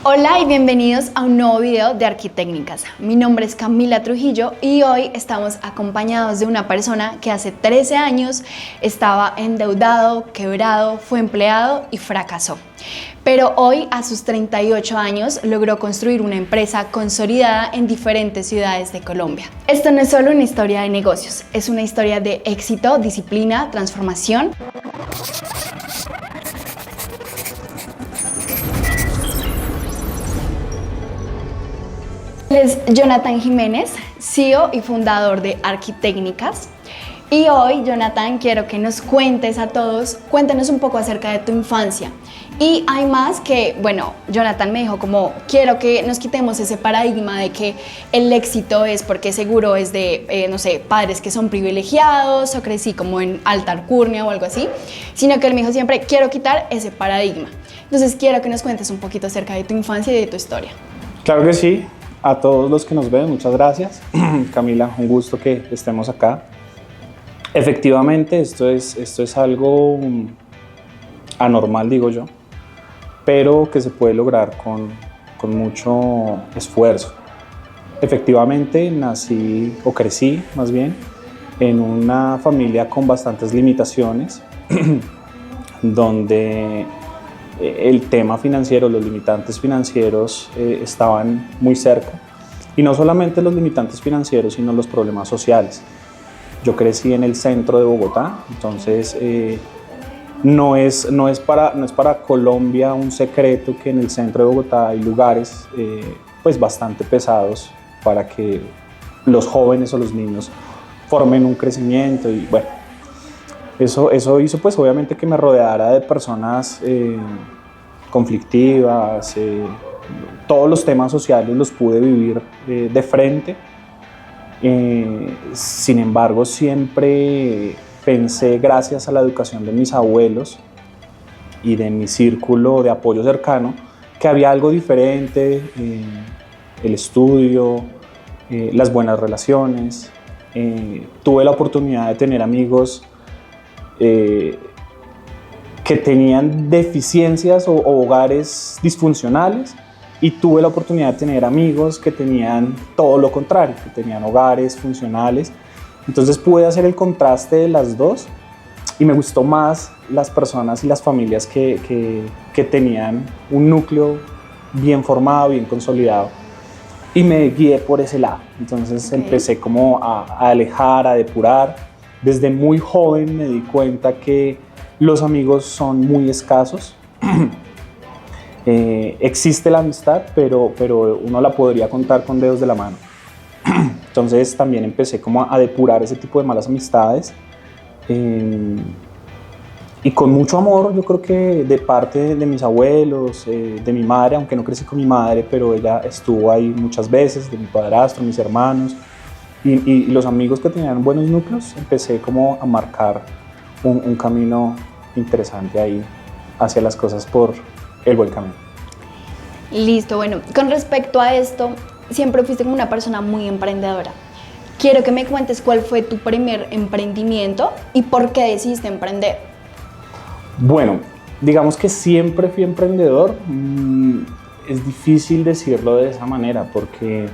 Hola y bienvenidos a un nuevo video de Arquitécnicas. Mi nombre es Camila Trujillo y hoy estamos acompañados de una persona que hace 13 años estaba endeudado, quebrado, fue empleado y fracasó. Pero hoy, a sus 38 años, logró construir una empresa consolidada en diferentes ciudades de Colombia. Esto no es solo una historia de negocios, es una historia de éxito, disciplina, transformación. Él es Jonathan Jiménez, CEO y fundador de Arquitécnicas. Y hoy, Jonathan, quiero que nos cuentes a todos, cuéntanos un poco acerca de tu infancia. Y hay más que, bueno, Jonathan me dijo como, quiero que nos quitemos ese paradigma de que el éxito es porque seguro es de, no sé, padres que son privilegiados o crecí como en alta alcurnia o algo así, sino que él me dijo siempre, quiero quitar ese paradigma. Entonces, quiero que nos cuentes un poquito acerca de tu infancia y de tu historia. Claro que sí. A todos los que nos ven, muchas gracias. Camila, un gusto que estemos acá. Efectivamente, esto es algo anormal, digo yo, pero que se puede lograr con mucho esfuerzo. Efectivamente, nací o crecí, más bien, en una familia con bastantes limitaciones, donde el tema financiero, los limitantes financieros estaban muy cerca, y no solamente los limitantes financieros, sino los problemas sociales. Yo crecí en el centro de Bogotá, entonces no es para Colombia un secreto que en el centro de Bogotá hay lugares pues bastante pesados para que los jóvenes o los niños formen un crecimiento, y bueno, eso hizo pues obviamente que me rodeara de personas conflictivas. Todos los temas sociales los pude vivir de frente. Sin embargo, siempre pensé, gracias a la educación de mis abuelos y de mi círculo de apoyo cercano, que había algo diferente, el estudio, las buenas relaciones. Tuve la oportunidad de tener amigos que tenían deficiencias o hogares disfuncionales, y tuve la oportunidad de tener amigos que tenían todo lo contrario, que tenían hogares funcionales. Entonces pude hacer el contraste de las dos, y me gustó más las personas y las familias que tenían un núcleo bien formado, bien consolidado, y me guié por ese lado. Entonces empecé como a alejar, a depurar. Desde muy joven me di cuenta que los amigos son muy escasos. Existe la amistad, pero uno la podría contar con dedos de la mano. Entonces también empecé como a depurar ese tipo de malas amistades, y con mucho amor, yo creo que de parte de mis abuelos, de mi madre, aunque no crecí con mi madre, pero ella estuvo ahí muchas veces, de mi padrastro, mis hermanos, y los amigos que tenían buenos núcleos, empecé como a marcar un camino interesante ahí hacia las cosas por el buen camino. Listo, bueno, con respecto a esto, siempre fuiste como una persona muy emprendedora. Quiero que me cuentes cuál fue tu primer emprendimiento y por qué decidiste emprender. Bueno, digamos que siempre fui emprendedor. Es difícil decirlo de esa manera porque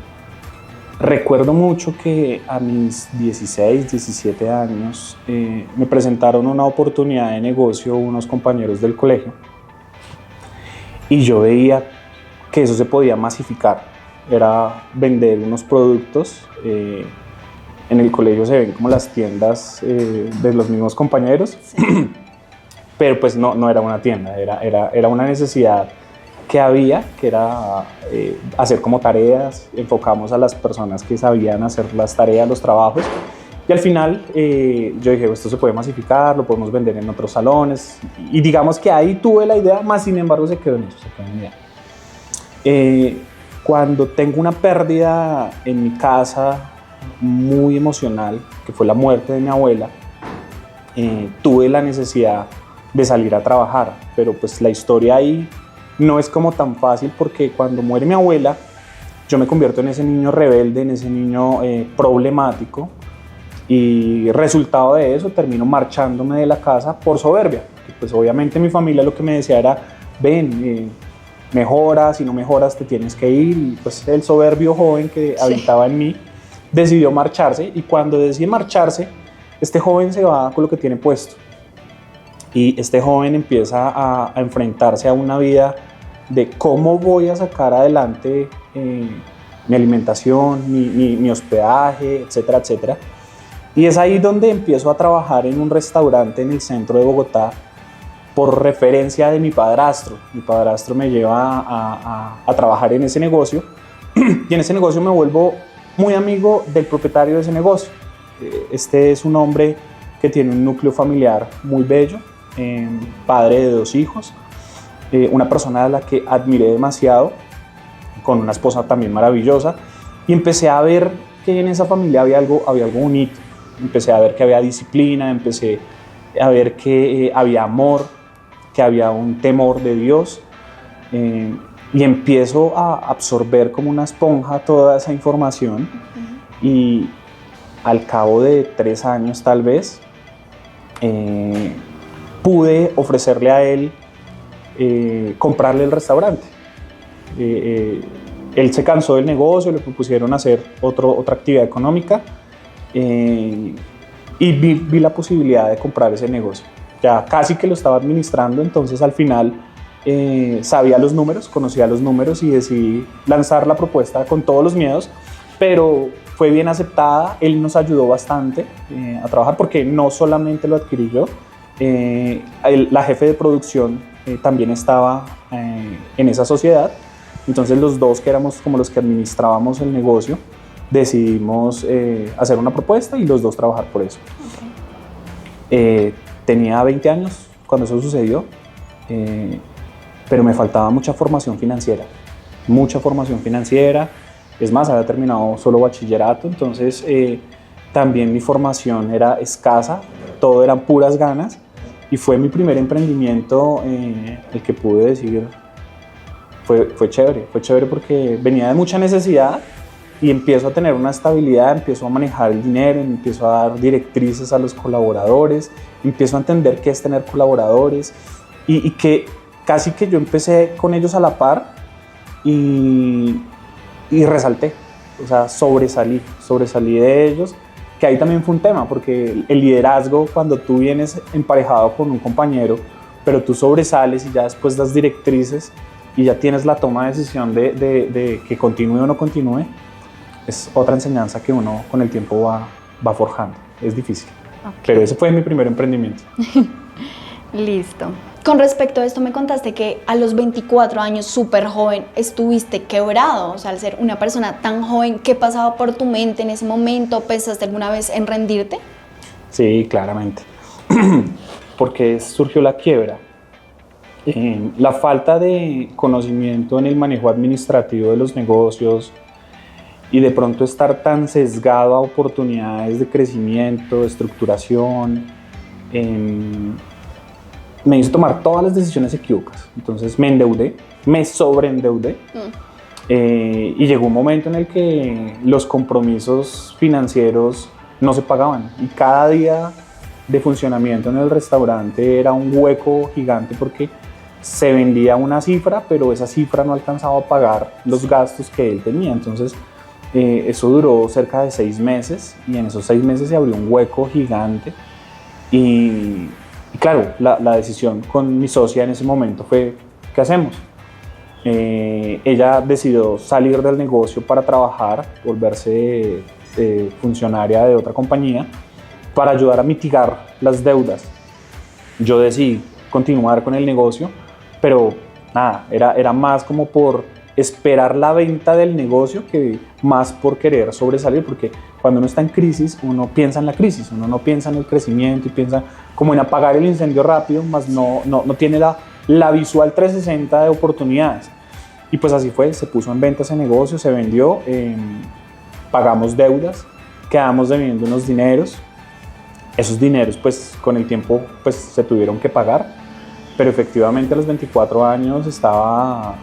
recuerdo mucho que a mis 16, 17 años me presentaron una oportunidad de negocio unos compañeros del colegio, y yo veía que eso se podía masificar. Era vender unos productos. En el colegio se ven como las tiendas de los mismos compañeros, sí. Pero pues no era una tienda, era una necesidad que había, que era hacer como tareas. Enfocamos a las personas que sabían hacer las tareas, los trabajos, y al final yo dije, esto se puede masificar, lo podemos vender en otros salones, y digamos que ahí tuve la idea, más sin embargo se quedó en eso, se quedó en la idea. Cuando tengo una pérdida en mi casa muy emocional, que fue la muerte de mi abuela, tuve la necesidad de salir a trabajar, pero pues la historia ahí no es como tan fácil, porque cuando muere mi abuela, yo me convierto en ese niño rebelde, en ese niño problemático, y resultado de eso termino marchándome de la casa por soberbia. Pues obviamente mi familia lo que me decía era, ven, mejora, si no mejoras te tienes que ir. Y pues el soberbio joven que habitaba en mí decidió marcharse, y cuando decide marcharse, este joven se va con lo que tiene puesto. Y este joven empieza a enfrentarse a una vida de cómo voy a sacar adelante mi alimentación, mi hospedaje, etcétera, etcétera. Y es ahí donde empiezo a trabajar en un restaurante en el centro de Bogotá por referencia de mi padrastro. Mi padrastro me lleva a trabajar en ese negocio, y en ese negocio me vuelvo muy amigo del propietario de ese negocio. Este es un hombre que tiene un núcleo familiar muy bello, padre de 2 hijos, una persona a la que admiré demasiado, con una esposa también maravillosa, y empecé a ver que en esa familia había algo bonito. Empecé a ver que había disciplina, empecé a ver que había amor, que había un temor de Dios, y empiezo a absorber como una esponja toda esa información. Y al cabo de 3 años tal vez, pude ofrecerle a él comprarle el restaurante. Él se cansó del negocio, le propusieron hacer otra actividad económica, y vi la posibilidad de comprar ese negocio. Ya casi que lo estaba administrando, entonces al final sabía los números, conocía los números, y decidí lanzar la propuesta con todos los miedos, pero fue bien aceptada. Él nos ayudó bastante a trabajar, porque no solamente lo adquirí yo, la jefe de producción también estaba en esa sociedad. Entonces los dos, que éramos como los que administrábamos el negocio, decidimos hacer una propuesta y los dos trabajar por eso. Tenía 20 años cuando eso sucedió, pero me faltaba mucha formación financiera. Es más, había terminado solo bachillerato, entonces también mi formación era escasa, todo eran puras ganas, y fue mi primer emprendimiento, el que pude decir, fue chévere porque venía de mucha necesidad, y empiezo a tener una estabilidad, empiezo a manejar el dinero, empiezo a dar directrices a los colaboradores, empiezo a entender qué es tener colaboradores, y que casi que yo empecé con ellos a la par, y resalté, o sea, sobresalí de ellos, que ahí también fue un tema, porque el liderazgo, cuando tú vienes emparejado con un compañero, pero tú sobresales y ya después das directrices y ya tienes la toma de decisión de que continúe o no continúe, es otra enseñanza que uno con el tiempo va forjando. Es difícil, pero ese fue mi primer emprendimiento. Listo. Con respecto a esto, me contaste que a los 24 años, súper joven, estuviste quebrado. O sea, al ser una persona tan joven, ¿qué pasaba por tu mente en ese momento? ¿Pensaste alguna vez en rendirte? Sí, claramente. Porque surgió la quiebra. La falta de conocimiento en el manejo administrativo de los negocios, y de pronto estar tan sesgado a oportunidades de crecimiento, de estructuración, me hizo tomar todas las decisiones equívocas. Entonces me endeudé, me sobreendeudé, y llegó un momento en el que los compromisos financieros no se pagaban, y cada día de funcionamiento en el restaurante era un hueco gigante, porque se vendía una cifra, pero esa cifra no alcanzaba a pagar los gastos que él tenía. Entonces eso duró cerca de 6 meses, y en esos 6 meses se abrió un hueco gigante. Y claro, la decisión con mi socia en ese momento fue, ¿qué hacemos? Ella decidió salir del negocio para trabajar, volverse funcionaria de otra compañía, para ayudar a mitigar las deudas. Yo decidí continuar con el negocio, pero nada, era más como por esperar la venta del negocio que más por querer sobresalir, porque cuando uno está en crisis, uno piensa en la crisis, uno no piensa en el crecimiento, y piensa como en apagar el incendio rápido, más no tiene la visual 360 de oportunidades. Y pues así fue, se puso en venta ese negocio, se vendió, pagamos deudas, quedamos debiendo unos dineros. Esos dineros pues con el tiempo pues se tuvieron que pagar, pero efectivamente a los 24 años estaba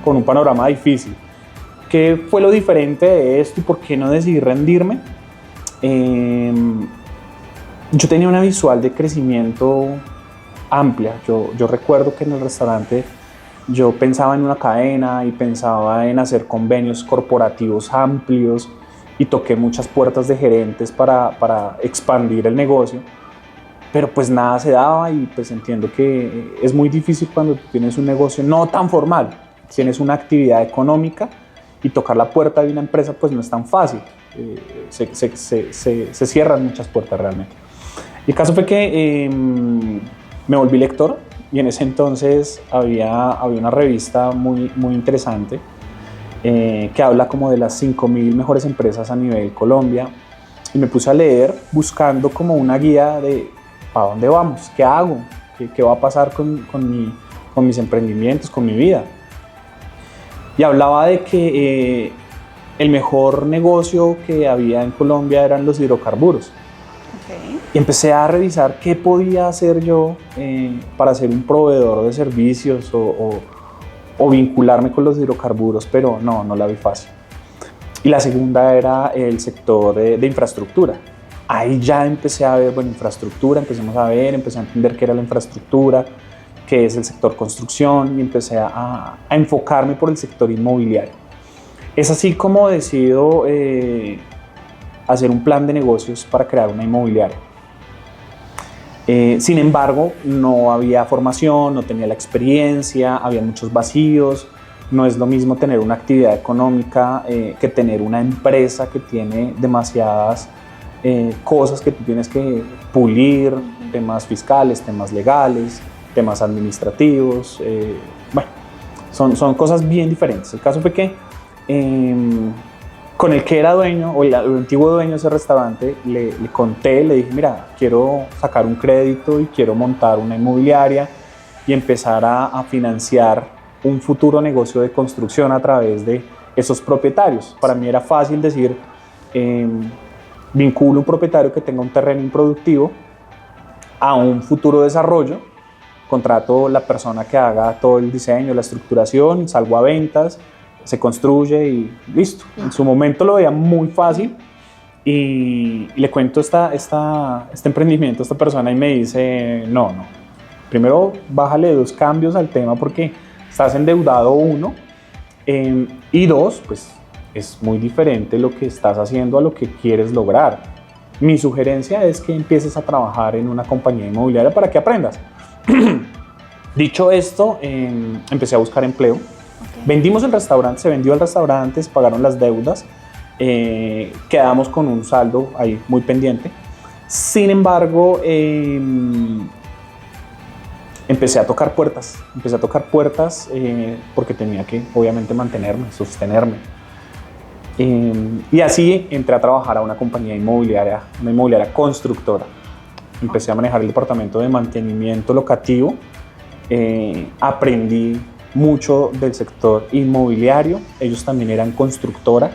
con un panorama difícil. ¿Qué fue lo diferente de esto y por qué no decidí rendirme? Yo tenía una visual de crecimiento amplia. Yo recuerdo que en el restaurante Yo pensaba en una cadena y pensaba en hacer convenios corporativos amplios y toqué muchas puertas de gerentes para expandir el negocio, pero pues nada se daba y pues entiendo que es muy difícil cuando tú tienes un negocio no tan formal, tienes una actividad económica y tocar la puerta de una empresa pues no es tan fácil, se cierran muchas puertas realmente. Y el caso fue que me volví lector y en ese entonces había una revista muy interesante que habla como de las 5.000 mejores empresas a nivel Colombia y me puse a leer buscando como una guía de ¿para dónde vamos? ¿Qué hago? ¿Qué va a pasar con mis emprendimientos, con mi vida? Y hablaba de que el mejor negocio que había en Colombia eran los hidrocarburos. Okay. Y empecé a revisar qué podía hacer yo para ser un proveedor de servicios o vincularme con los hidrocarburos, pero no la vi fácil. Y la segunda era el sector de infraestructura. Ahí ya empecé a ver, infraestructura, empecé a entender qué era la infraestructura, qué es el sector construcción y empecé a enfocarme por el sector inmobiliario. Es así como decido hacer un plan de negocios para crear una inmobiliaria. Sin embargo, no había formación, no tenía la experiencia, había muchos vacíos. No es lo mismo tener una actividad económica que tener una empresa que tiene demasiadas cosas que tú tienes que pulir, temas fiscales, temas legales, temas administrativos. Son cosas bien diferentes. El caso fue que con el que era dueño, o el antiguo dueño de ese restaurante, le conté, le dije, mira, quiero sacar un crédito y quiero montar una inmobiliaria y empezar a financiar un futuro negocio de construcción a través de esos propietarios. Para mí era fácil decir, vinculo un propietario que tenga un terreno improductivo a un futuro desarrollo, contrato la persona que haga todo el diseño, la estructuración, salgo a ventas, se construye y listo. En su momento lo veía muy fácil y le cuento este emprendimiento a esta persona y me dice, no, primero bájale 2 cambios al tema porque estás endeudado, 1, y 2, pues es muy diferente lo que estás haciendo a lo que quieres lograr. Mi sugerencia es que empieces a trabajar en una compañía inmobiliaria para que aprendas. Dicho esto, empecé a buscar empleo. Okay. Vendimos el restaurante, se vendió el restaurante, se pagaron las deudas, quedamos con un saldo ahí muy pendiente. Sin embargo, empecé a tocar puertas porque tenía que obviamente mantenerme, sostenerme. Y así entré a trabajar a una compañía inmobiliaria, una inmobiliaria constructora. Empecé a manejar el departamento de mantenimiento locativo. Aprendí mucho del sector inmobiliario. Ellos también eran constructora.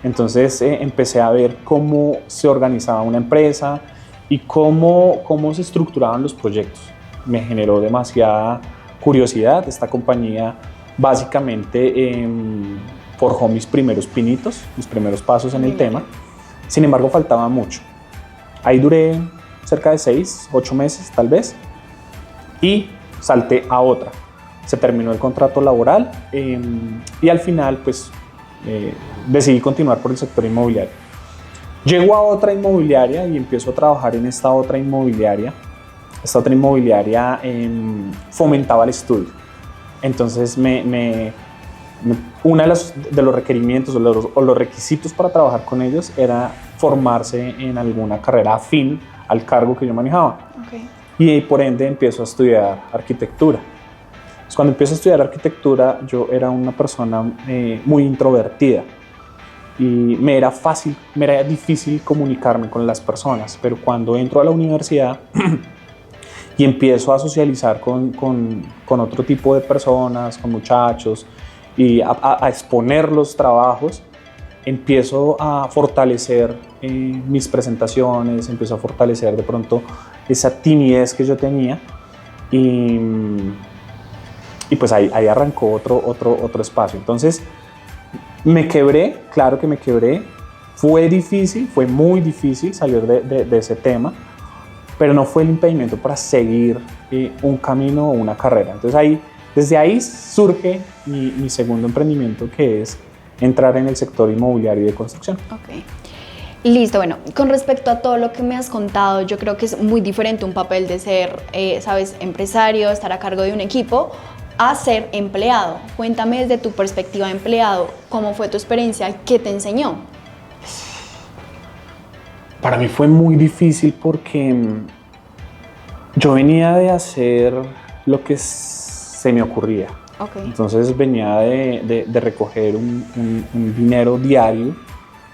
Entonces empecé a ver cómo se organizaba una empresa y cómo se estructuraban los proyectos. Me generó demasiada curiosidad. Esta compañía básicamente forjó mis primeros pinitos, mis primeros pasos en el tema. Sin embargo, faltaba mucho. Ahí duré cerca de 6, 8 meses tal vez y salté a otra. Se terminó el contrato laboral y al final pues decidí continuar por el sector inmobiliario. Llego a otra inmobiliaria y empiezo a trabajar en esta otra inmobiliaria. Esta otra inmobiliaria fomentaba el estudio. Entonces uno de los requerimientos o los requisitos para trabajar con ellos era formarse en alguna carrera afín al cargo que yo manejaba. Okay. Y por ende empiezo a estudiar arquitectura. Entonces, cuando empiezo a estudiar arquitectura, yo era una persona muy introvertida y me era difícil comunicarme con las personas, pero cuando entro a la universidad y empiezo a socializar con otro tipo de personas, con muchachos, y a exponer los trabajos, empiezo a fortalecer mis presentaciones, empiezo a fortalecer de pronto esa timidez que yo tenía y pues ahí arrancó otro espacio. Entonces me quebré, claro que me quebré, fue muy difícil salir de ese tema, pero no fue el impedimento para seguir un camino o una carrera. Entonces ahí Desde ahí surge mi segundo emprendimiento, que es entrar en el sector inmobiliario y de construcción. Ok. Listo, bueno, con respecto a todo lo que me has contado, yo creo que es muy diferente un papel de ser, sabes, empresario, estar a cargo de un equipo, a ser empleado. Cuéntame desde tu perspectiva de empleado, ¿cómo fue tu experiencia y qué te enseñó? Para mí fue muy difícil porque yo venía de hacer lo que se me ocurría. Okay. Entonces venía de recoger un dinero diario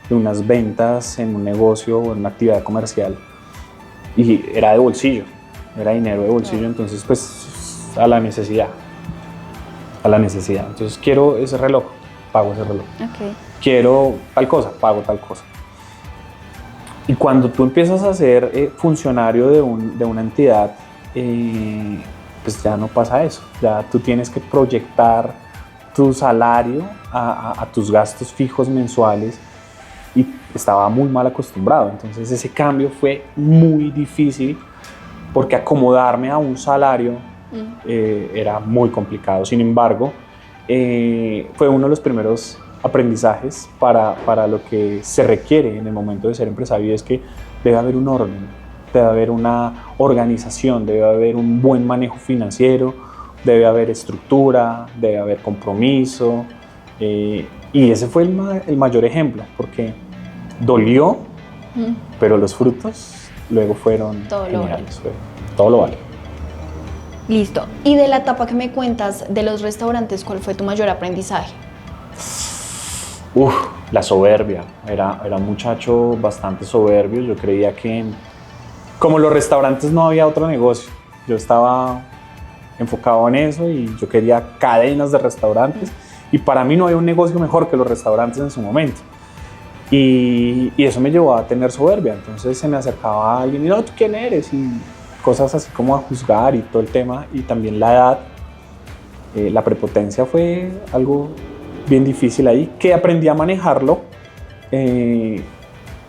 de unas ventas en un negocio o en una actividad comercial y era de bolsillo, era dinero de bolsillo, entonces pues a la necesidad. Entonces quiero ese reloj, pago ese reloj. Okay. Quiero tal cosa, pago tal cosa. Y cuando tú empiezas a ser funcionario de una entidad, pues ya no pasa eso. Ya tú tienes que proyectar tu salario a tus gastos fijos mensuales y estaba muy mal acostumbrado. Entonces ese cambio fue muy difícil porque acomodarme a un salario era muy complicado. Sin embargo, fue uno de los primeros aprendizajes para lo que se requiere en el momento de ser empresario, y es que debe haber un orden, debe haber una organización, debe haber un buen manejo financiero, debe haber estructura, debe haber compromiso, y ese fue el mayor ejemplo, porque dolió, pero los frutos luego fueron geniales, todo lo vale. Listo. Y de la etapa que me cuentas de los restaurantes, ¿cuál fue tu mayor aprendizaje? La soberbia. Era un muchacho bastante soberbio. Yo creía que, como los restaurantes, no había otro negocio. Yo estaba enfocado en eso y yo quería cadenas de restaurantes. Y para mí no había un negocio mejor que los restaurantes en su momento. Y eso me llevó a tener soberbia. Entonces se me acercaba alguien y no, ¿tú quién eres? Y cosas así como a juzgar y todo el tema. Y también la edad. La prepotencia fue algo bien difícil ahí, que aprendí a manejarlo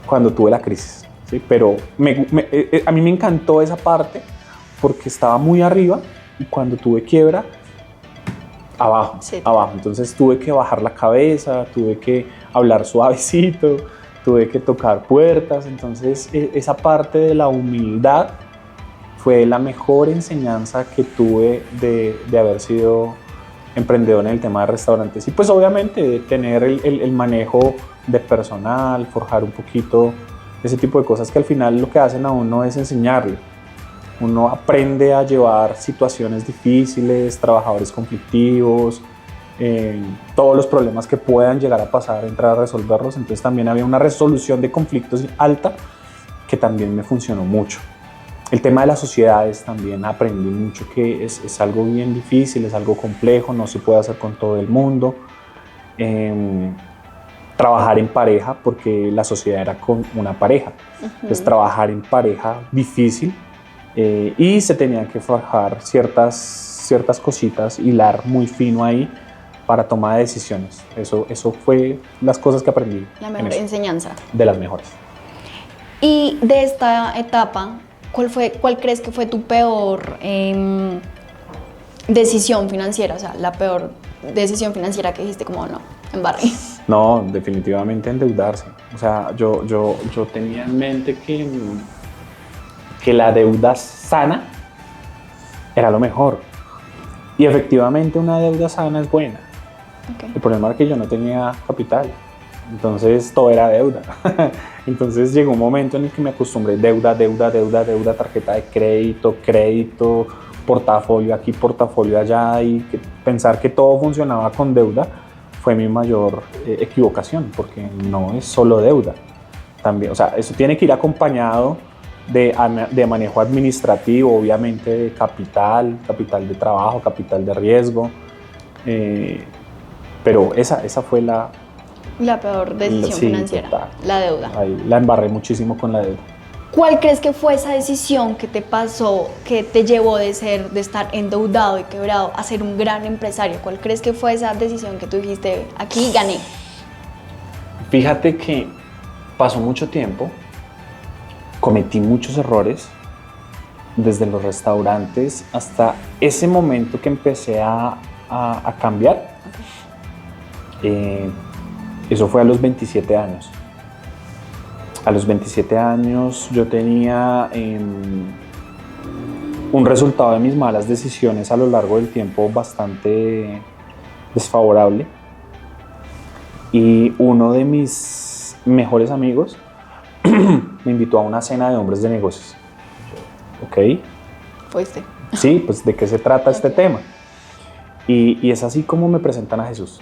cuando tuve la crisis, ¿sí? Pero a mí me encantó esa parte porque estaba muy arriba y cuando tuve quiebra, abajo. Entonces tuve que bajar la cabeza, tuve que hablar suavecito, tuve que tocar puertas. Entonces esa parte de la humildad fue la mejor enseñanza que tuve de haber sido emprendedor en el tema de restaurantes. Y pues obviamente tener el manejo de personal, forjar un poquito ese tipo de cosas que al final lo que hacen a uno es enseñarle. Uno aprende a llevar situaciones difíciles, trabajadores conflictivos, todos los problemas que puedan llegar a pasar, entrar a resolverlos. Entonces también había una resolución de conflictos alta que también me funcionó mucho. El tema de las sociedades también aprendí mucho que es algo bien difícil, es algo complejo, no se puede hacer con todo el mundo. Trabajar en pareja, porque la sociedad era con una pareja. Entonces trabajar en pareja difícil y se tenían que forjar ciertas cositas, hilar muy fino ahí para tomar decisiones. Eso fue las cosas que aprendí. La mejor enseñanza. De las mejores. Y de esta etapa, ¿cuál crees que fue tu peor decisión financiera? O sea, la peor decisión financiera que dijiste como no, embarré. No, definitivamente endeudarse. O sea, yo tenía en mente que la deuda sana era lo mejor. Y efectivamente una deuda sana es buena. Okay. El problema era que yo no tenía capital. Entonces todo era deuda. Entonces llegó un momento en el que me acostumbré deuda, tarjeta de crédito, portafolio aquí, portafolio allá, y pensar que todo funcionaba con deuda fue mi mayor equivocación, porque no es solo deuda. También, o sea, eso tiene que ir acompañado de manejo administrativo, obviamente de capital de trabajo, capital de riesgo, pero esa fue la peor decisión financiera, total. La deuda. Ahí la embarré muchísimo con la deuda. ¿Cuál crees que fue esa decisión que te pasó, que te llevó de estar endeudado y quebrado a ser un gran empresario? ¿Cuál crees que fue esa decisión que tú dijiste, aquí gané? Fíjate que pasó mucho tiempo, cometí muchos errores desde los restaurantes hasta ese momento que empecé a cambiar. Eso fue a los 27 años. A los 27 años yo tenía un resultado de mis malas decisiones a lo largo del tiempo bastante desfavorable. Y uno de mis mejores amigos me invitó a una cena de hombres de negocios. ¿Ok? Fuiste. Sí, pues ¿de qué se trata este tema? Y es así como me presentan a Jesús.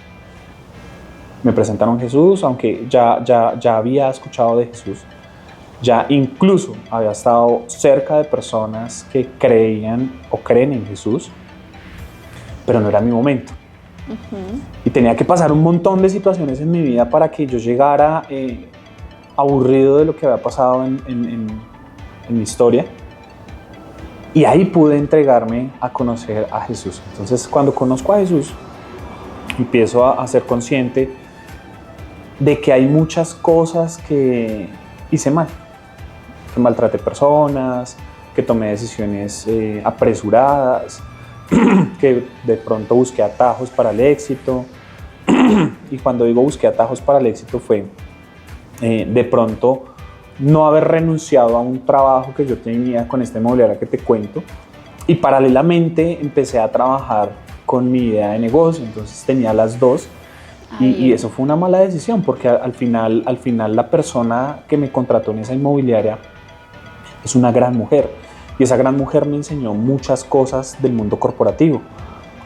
Me presentaron a Jesús, aunque ya había escuchado de Jesús. Ya incluso había estado cerca de personas que creían o creen en Jesús, pero no era mi momento. Y tenía que pasar un montón de situaciones en mi vida para que yo llegara aburrido de lo que había pasado en mi historia. Y ahí pude entregarme a conocer a Jesús. Entonces, cuando conozco a Jesús, empiezo a ser consciente de que hay muchas cosas que hice mal. Que maltraté personas, que tomé decisiones apresuradas, que de pronto busqué atajos para el éxito. Y cuando digo busqué atajos para el éxito fue de pronto no haber renunciado a un trabajo que yo tenía con esta inmobiliaria que te cuento, y paralelamente empecé a trabajar con mi idea de negocio. Entonces tenía las dos. Y eso fue una mala decisión, porque al final la persona que me contrató en esa inmobiliaria es una gran mujer, y esa gran mujer me enseñó muchas cosas del mundo corporativo.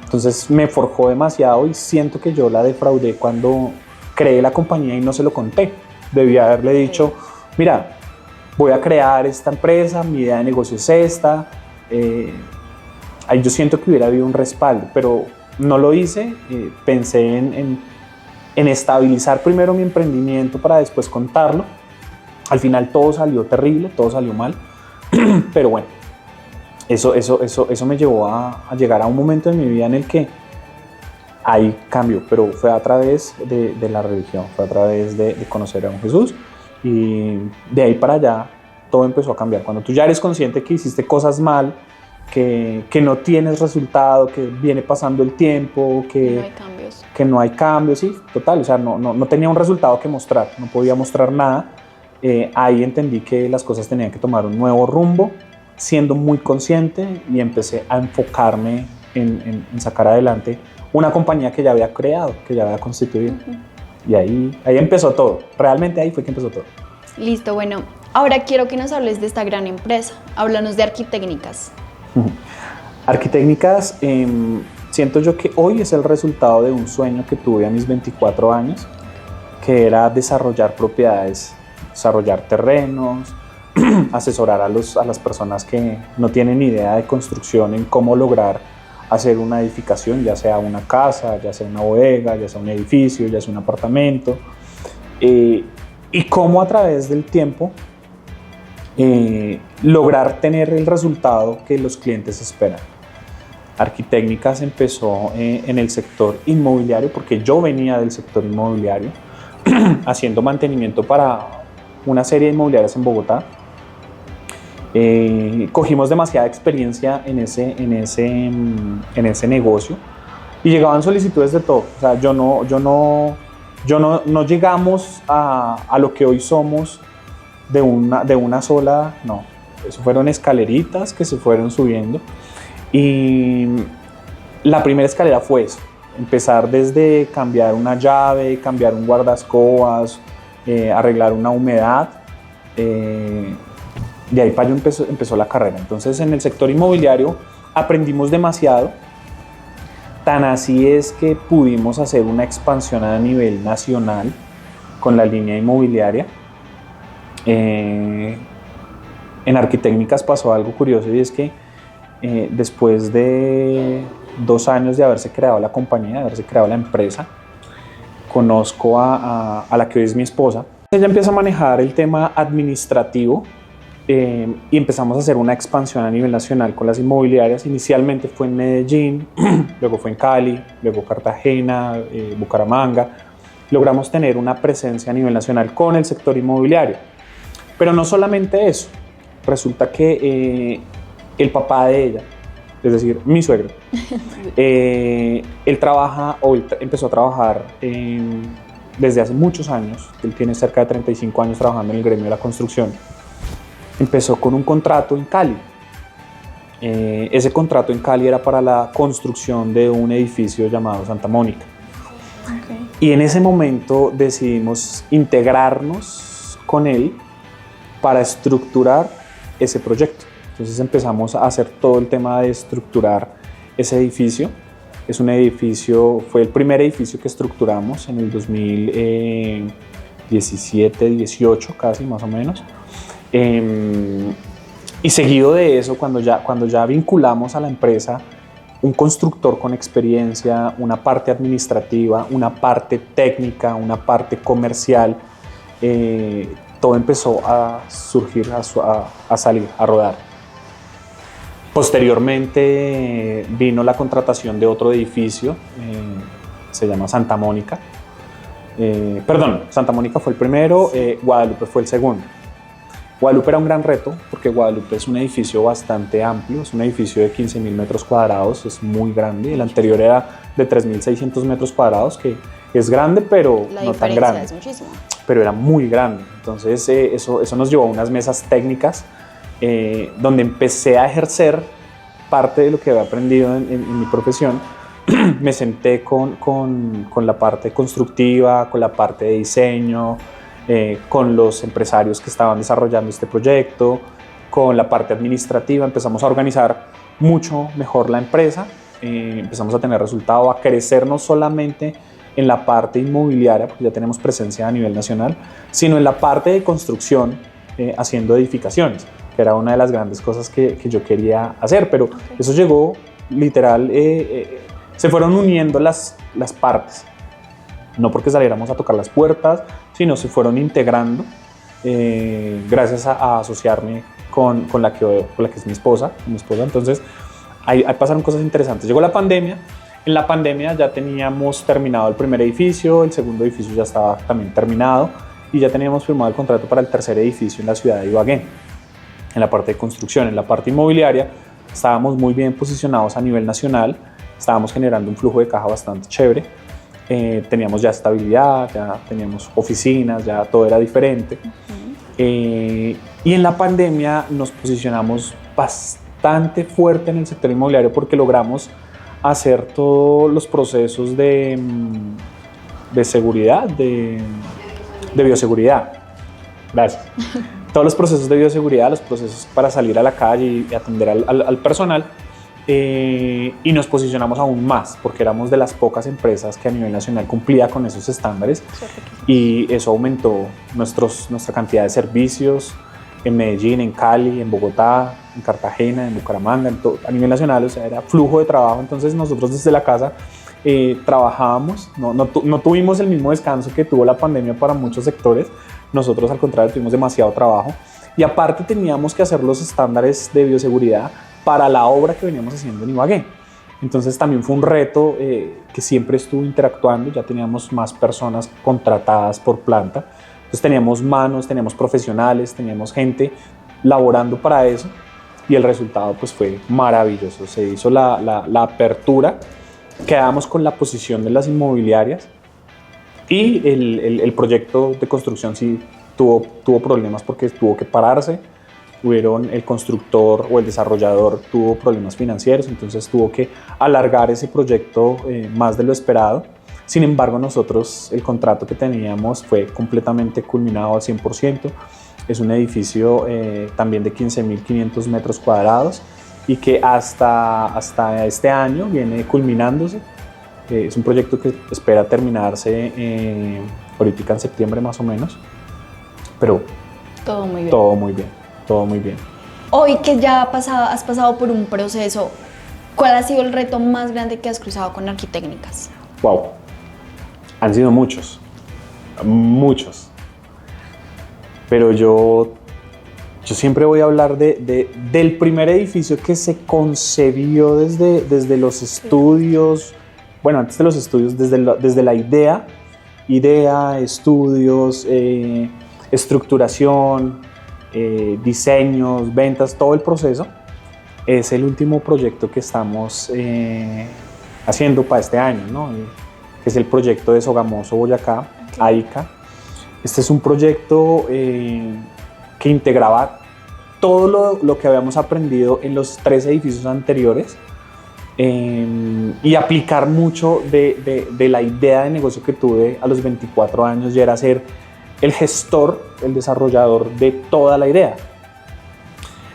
Entonces me forjó demasiado y siento que yo la defraudé cuando creé la compañía y no se lo conté. Debía haberle dicho, mira, voy a crear esta empresa, mi idea de negocio es esta. Ahí yo siento que hubiera habido un respaldo, pero no lo hice. Pensé en estabilizar primero mi emprendimiento para después contarlo. Al final todo salió terrible, todo salió mal, pero bueno, eso me llevó a llegar a un momento en mi vida en el que hay cambio, pero fue a través de la religión, fue a través de conocer a un Jesús, y de ahí para allá todo empezó a cambiar. Cuando tú ya eres consciente que hiciste cosas mal, que no tienes resultado, que viene pasando el tiempo, que no hay cambios, sí, total, o sea, no tenía un resultado que mostrar, no podía mostrar nada. Ahí entendí que las cosas tenían que tomar un nuevo rumbo, siendo muy consciente, y empecé a enfocarme en sacar adelante una compañía que ya había creado, que ya había constituido. Y ahí empezó todo, realmente ahí fue que empezó todo. Listo, bueno, ahora quiero que nos hables de esta gran empresa. Háblanos de Arquitécnicas. Arquitécnicas, siento yo que hoy es el resultado de un sueño que tuve a mis 24 años, que era desarrollar propiedades, desarrollar terrenos, asesorar a las personas que no tienen idea de construcción en cómo lograr hacer una edificación, ya sea una casa, ya sea una bodega, ya sea un edificio, ya sea un apartamento, y cómo a través del tiempo lograr tener el resultado que los clientes esperan. Arquitécnicas empezó en el sector inmobiliario, porque yo venía del sector inmobiliario, haciendo mantenimiento para una serie de inmobiliarias en Bogotá. Cogimos demasiada experiencia en ese negocio, y llegaban solicitudes de todo. O sea, no llegamos a lo que hoy somos de una sola, no. Eso fueron escaleritas que se fueron subiendo, y la primera escalera fue eso: empezar desde cambiar una llave, cambiar un guardascobas, arreglar una humedad. De ahí para allá empezó la carrera. Entonces, en el sector inmobiliario aprendimos demasiado. Tan así es que pudimos hacer una expansión a nivel nacional con la línea inmobiliaria. En Arquitécnicas pasó algo curioso, y es que después de 2 años de haberse creado la compañía, de haberse creado la empresa, conozco a la que hoy es mi esposa. Ella empieza a manejar el tema administrativo, y empezamos a hacer una expansión a nivel nacional con las inmobiliarias. Inicialmente fue en Medellín, luego fue en Cali, luego Cartagena, Bucaramanga. Logramos tener una presencia a nivel nacional con el sector inmobiliario. Pero no solamente eso, resulta que El papá de ella, es decir, mi suegro, él empezó a trabajar desde hace muchos años. Él tiene cerca de 35 años trabajando en el gremio de la construcción. Empezó con un contrato en Cali. Ese contrato en Cali era para la construcción de un edificio llamado Santa Mónica. Okay. Y en ese momento decidimos integrarnos con él para estructurar ese proyecto. Entonces empezamos a hacer todo el tema de estructurar ese edificio. Fue el primer edificio que estructuramos en el 2017, 18 casi más o menos. Y seguido de eso, cuando ya vinculamos a la empresa un constructor con experiencia, una parte administrativa, una parte técnica, una parte comercial, todo empezó a surgir, a salir, a rodar. Posteriormente vino la contratación de otro edificio, se llama Santa Mónica. Santa Mónica fue el primero, Guadalupe fue el segundo. Guadalupe era un gran reto porque Guadalupe es un edificio bastante amplio, es un edificio de 15.000 metros cuadrados, es muy grande. El anterior era de 3.600 metros cuadrados, que es grande, pero no tan grande. Es muchísimo. Pero era muy grande. Entonces eso nos llevó a unas mesas técnicas donde empecé a ejercer parte de lo que había aprendido en mi profesión. Me senté con la parte constructiva, con la parte de diseño, con los empresarios que estaban desarrollando este proyecto, con la parte administrativa. Empezamos a organizar mucho mejor la empresa, empezamos a tener resultado, a crecer no solamente en la parte inmobiliaria, porque ya tenemos presencia a nivel nacional, sino en la parte de construcción, haciendo edificaciones, que era una de las grandes cosas que yo quería hacer, pero eso llegó literal, se fueron uniendo las partes. No porque saliéramos a tocar las puertas, sino se fueron integrando gracias a asociarme con la que es mi esposa. Entonces, ahí pasaron cosas interesantes. Llegó la pandemia. En la pandemia ya teníamos terminado el primer edificio, el segundo edificio ya estaba también terminado y ya teníamos firmado el contrato para el tercer edificio en la ciudad de Ibagué. En la parte de construcción, en la parte inmobiliaria, estábamos muy bien posicionados a nivel nacional, estábamos generando un flujo de caja bastante chévere. Teníamos ya estabilidad, ya teníamos oficinas, ya todo era diferente. Y en la pandemia nos posicionamos bastante fuerte en el sector inmobiliario porque logramos hacer todos los procesos de seguridad, de bioseguridad. Gracias. Todos los procesos de bioseguridad, los procesos para salir a la calle y atender al personal. Y nos posicionamos aún más porque éramos de las pocas empresas que a nivel nacional cumplía con esos estándares y eso aumentó nuestra cantidad de servicios en Medellín, en Cali, en Bogotá, en Cartagena, en Bucaramanga, a nivel nacional, o sea, era flujo de trabajo. Entonces nosotros desde la casa trabajábamos, no tuvimos el mismo descanso que tuvo la pandemia para muchos sectores. Nosotros al contrario tuvimos demasiado trabajo y aparte teníamos que hacer los estándares de bioseguridad para la obra que veníamos haciendo en Ibagué. Entonces también fue un reto que siempre estuvo interactuando, ya teníamos más personas contratadas por planta, entonces teníamos manos, teníamos profesionales, teníamos gente laborando para eso y el resultado pues fue maravilloso. Se hizo la apertura, quedamos con la posición de las inmobiliarias y el proyecto de construcción sí tuvo problemas porque tuvo que pararse. El constructor o el desarrollador tuvo problemas financieros, entonces tuvo que alargar ese proyecto más de lo esperado. Sin embargo, nosotros el contrato que teníamos fue completamente culminado al 100%. Es un edificio también de 15.500 metros cuadrados y que hasta este año viene culminándose. Es un proyecto que espera terminarse ahorita en septiembre más o menos, pero todo muy bien. Todo muy bien. Hoy que ya has pasado por un proceso, ¿cuál ha sido el reto más grande que has cruzado con Arquitécnicas? Wow, han sido muchos, pero yo siempre voy a hablar del primer edificio que se concebió desde los estudios, bueno, antes de los estudios, desde la idea, estudios, estructuración, diseños, ventas, todo el proceso. es el último proyecto que estamos haciendo para este año, ¿no? Que es el proyecto de Sogamoso, Boyacá, AICA. Este es un proyecto que integraba todo lo que habíamos aprendido en los 3 edificios anteriores y aplicar mucho de la idea de negocio que tuve a los 24 años, y era ser el gestor, el desarrollador de toda la idea.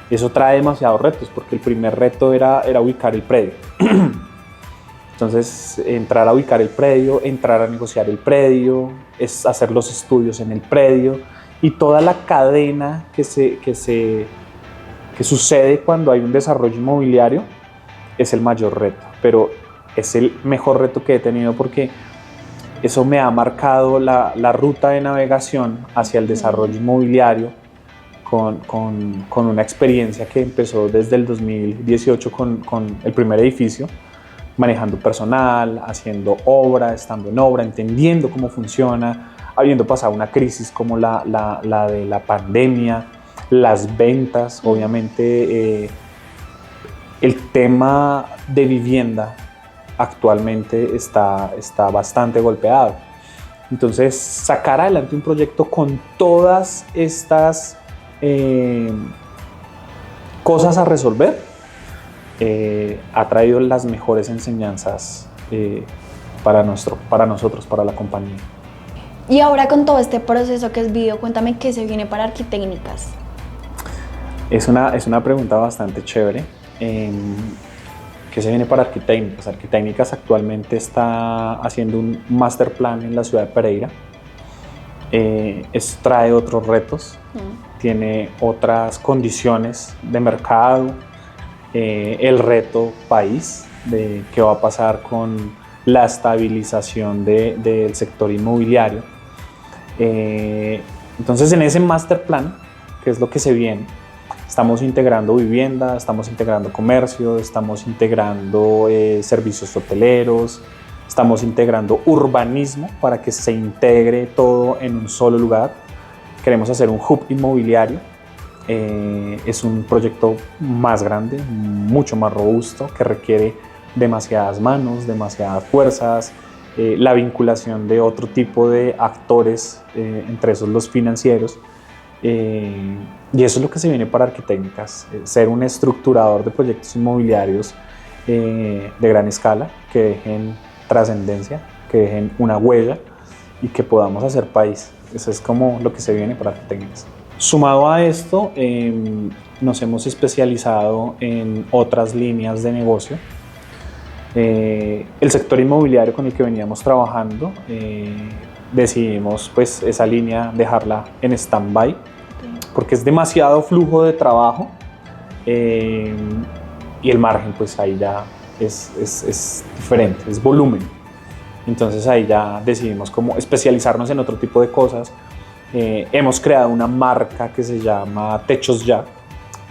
Eso trae demasiados retos, porque el primer reto era ubicar el predio. Entonces, entrar a ubicar el predio, entrar a negociar el predio, es hacer los estudios en el predio y toda la cadena que sucede cuando hay un desarrollo inmobiliario es el mayor reto, pero es el mejor reto que he tenido, porque eso me ha marcado la ruta de navegación hacia el desarrollo inmobiliario con una experiencia que empezó desde el 2018 con el primer edificio, manejando personal, haciendo obra, estando en obra, entendiendo cómo funciona, habiendo pasado una crisis como la de la pandemia, las ventas, obviamente el tema de vivienda actualmente está bastante golpeado. Entonces, sacar adelante un proyecto con todas estas cosas a resolver ha traído las mejores enseñanzas para nosotros, para la compañía. Y ahora, con todo este proceso que es video, cuéntame qué se viene para Arquitécnicas. Es una pregunta bastante chévere. ¿Qué se viene para Arquitécnicas? Arquitécnicas actualmente está haciendo un master plan en la ciudad de Pereira. Esto trae otros retos, tiene otras condiciones de mercado, el reto país de qué va a pasar con la estabilización del sector inmobiliario. Entonces, en ese master plan, ¿qué es lo que se viene? Estamos integrando vivienda, estamos integrando comercio, estamos integrando servicios hoteleros, estamos integrando urbanismo para que se integre todo en un solo lugar. Queremos hacer un hub inmobiliario. Es un proyecto más grande, mucho más robusto, que requiere demasiadas manos, demasiadas fuerzas, la vinculación de otro tipo de actores, entre esos los financieros. Y eso es lo que se viene para Arquitécnicas, ser un estructurador de proyectos inmobiliarios de gran escala, que dejen trascendencia, que dejen una huella y que podamos hacer país. Eso es como lo que se viene para Arquitécnicas. Sumado a esto, nos hemos especializado en otras líneas de negocio. El sector inmobiliario con el que veníamos trabajando, decidimos pues esa línea dejarla en stand-by, porque es demasiado flujo de trabajo y el margen pues ahí ya es diferente, es volumen. Entonces ahí ya decidimos como especializarnos en otro tipo de cosas. Hemos creado una marca que se llama Techos Ya.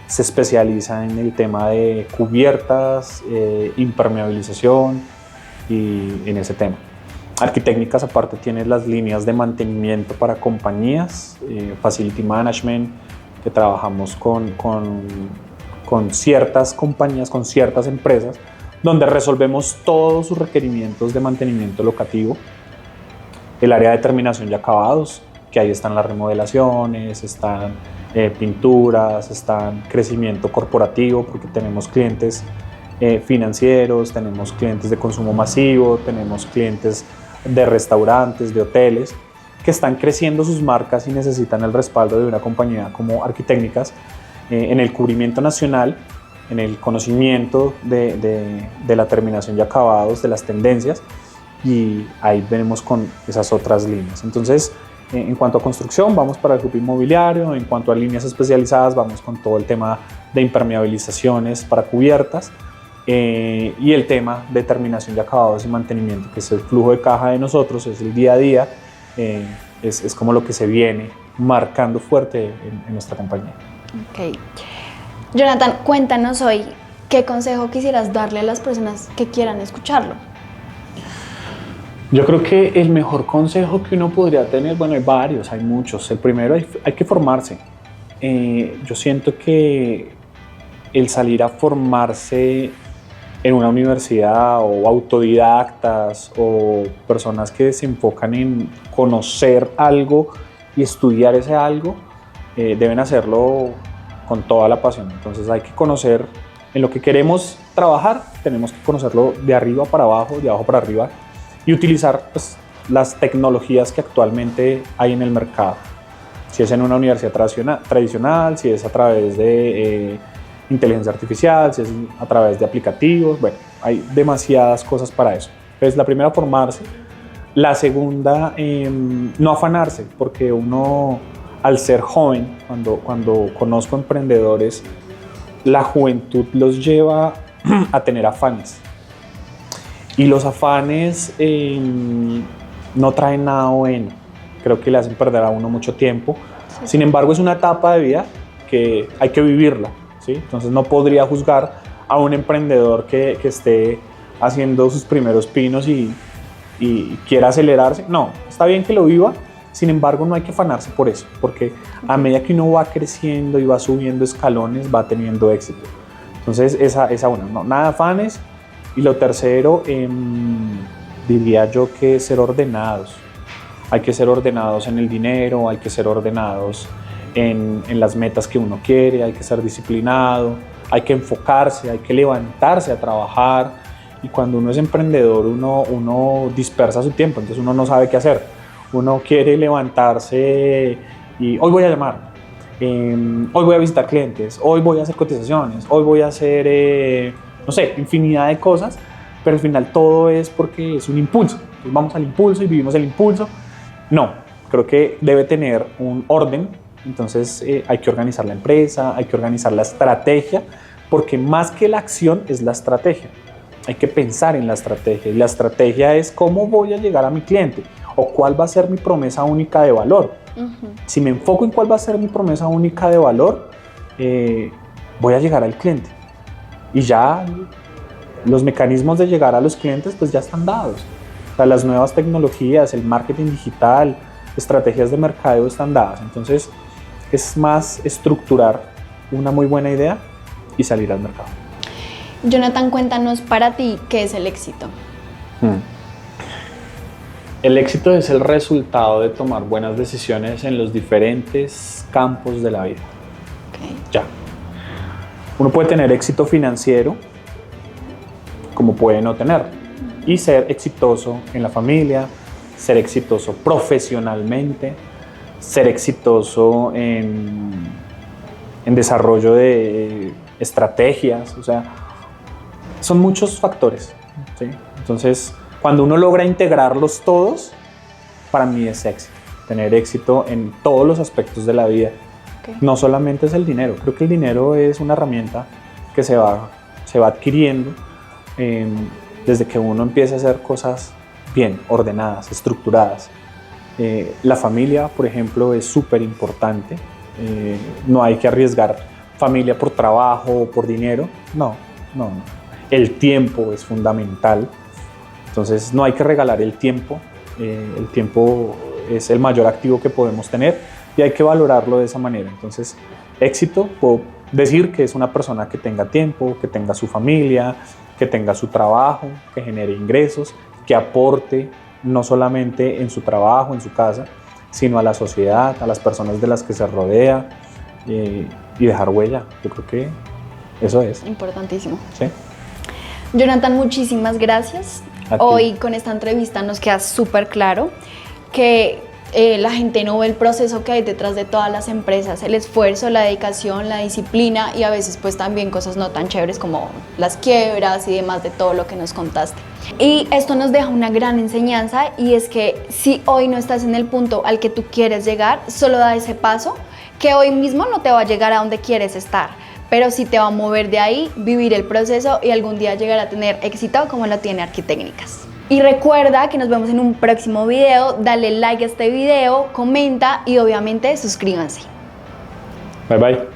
Se especializa en el tema de cubiertas, impermeabilización y en ese tema. Arquitécnicas aparte tiene las líneas de mantenimiento para compañías, Facility Management, que trabajamos con ciertas compañías, con ciertas empresas, donde resolvemos todos sus requerimientos de mantenimiento locativo. El área de terminación y acabados, que ahí están las remodelaciones, están pinturas, están crecimiento corporativo, porque tenemos clientes financieros, tenemos clientes de consumo masivo, tenemos clientes de restaurantes, de hoteles, que están creciendo sus marcas y necesitan el respaldo de una compañía como Arquitécnicas en el cubrimiento nacional, en el conocimiento de la terminación y acabados, de las tendencias, y ahí venimos con esas otras líneas. Entonces, en cuanto a construcción, vamos para el grupo inmobiliario. En cuanto a líneas especializadas, vamos con todo el tema de impermeabilizaciones para cubiertas y el tema de terminación de acabados y mantenimiento, que es el flujo de caja de nosotros, es el día a día, es como lo que se viene marcando fuerte en nuestra compañía. Ok. Jonathan, cuéntanos hoy, ¿qué consejo quisieras darle a las personas que quieran escucharlo? Yo creo que el mejor consejo que uno podría tener, bueno, hay varios, hay muchos. El primero, hay que formarse. Yo siento que el salir a formarse en una universidad o autodidactas o personas que se enfocan en conocer algo y estudiar ese algo, deben hacerlo con toda la pasión. Entonces hay que conocer en lo que queremos trabajar, tenemos que conocerlo de arriba para abajo, de abajo para arriba y utilizar pues, las tecnologías que actualmente hay en el mercado. Si es en una universidad tradicional, si es a través de inteligencia artificial, si es a través de aplicativos, bueno, hay demasiadas cosas para eso. Entonces, la primera, formarse. La segunda, no afanarse, porque uno, al ser joven, cuando conozco emprendedores, la juventud los lleva a tener afanes. Y los afanes no traen nada bueno. Creo que le hacen perder a uno mucho tiempo. Sí. Sin embargo, es una etapa de vida que hay que vivirla, ¿sí? Entonces no podría juzgar a un emprendedor que esté haciendo sus primeros pinos y quiera acelerarse. No, está bien que lo viva, sin embargo no hay que afanarse por eso, porque a medida que uno va creciendo y va subiendo escalones, va teniendo éxito. Entonces esa una, no, nada de afanes. Y lo tercero, diría yo que ser ordenados. Hay que ser ordenados en el dinero, hay que ser ordenados en las metas que uno quiere, hay que ser disciplinado, hay que enfocarse, hay que levantarse a trabajar. Y cuando uno es emprendedor, uno dispersa su tiempo, entonces uno no sabe qué hacer. Uno quiere levantarse y hoy voy a llamar, hoy voy a visitar clientes, hoy voy a hacer cotizaciones, hoy voy a hacer, no sé, infinidad de cosas, pero al final todo es porque es un impulso. Entonces vamos al impulso y vivimos el impulso. No, creo que debe tener un orden, entonces hay que organizar la empresa, hay que organizar la estrategia, porque más que la acción es la estrategia. Hay que pensar en la estrategia, y la estrategia es cómo voy a llegar a mi cliente o cuál va a ser mi promesa única de valor. Si me enfoco en cuál va a ser mi promesa única de valor, voy a llegar al cliente. Y ya los mecanismos de llegar a los clientes pues ya están dados. O sea, las nuevas tecnologías, el marketing digital, estrategias de mercadeo están dadas. Entonces es más estructurar una muy buena idea y salir al mercado. Jonathan, cuéntanos para ti qué es el éxito. El éxito es el resultado de tomar buenas decisiones en los diferentes campos de la vida. Okay. Ya. Uno puede tener éxito financiero, como puede no tenerlo, y ser exitoso en la familia, ser exitoso profesionalmente, ser exitoso en desarrollo de estrategias, o sea, son muchos factores, ¿sí? Entonces, cuando uno logra integrarlos todos, para mí es éxito, tener éxito en todos los aspectos de la vida. Okay. No solamente es el dinero, creo que el dinero es una herramienta que se va adquiriendo desde que uno empieza a hacer cosas bien, ordenadas, estructuradas. La familia, por ejemplo, es súper importante. No hay que arriesgar familia por trabajo o por dinero. No. El tiempo es fundamental. Entonces no hay que regalar el tiempo. El tiempo es el mayor activo que podemos tener y hay que valorarlo de esa manera. Entonces, éxito, puedo decir que es una persona que tenga tiempo, que tenga su familia, que tenga su trabajo, que genere ingresos, que aporte no solamente en su trabajo, en su casa, sino a la sociedad, a las personas de las que se rodea y dejar huella. Yo creo que eso es importantísimo. ¿Sí? Jonathan, muchísimas gracias. Hoy con esta entrevista nos queda súper claro que la gente no ve el proceso que hay detrás de todas las empresas, el esfuerzo, la dedicación, la disciplina y a veces pues también cosas no tan chéveres como las quiebras y demás de todo lo que nos contaste. Y esto nos deja una gran enseñanza y es que si hoy no estás en el punto al que tú quieres llegar, solo da ese paso que hoy mismo no te va a llegar a donde quieres estar, pero sí te va a mover de ahí, vivir el proceso y algún día llegar a tener éxito como lo tiene Arquitécnicas. Y recuerda que nos vemos en un próximo video, dale like a este video, comenta y obviamente suscríbanse. Bye bye.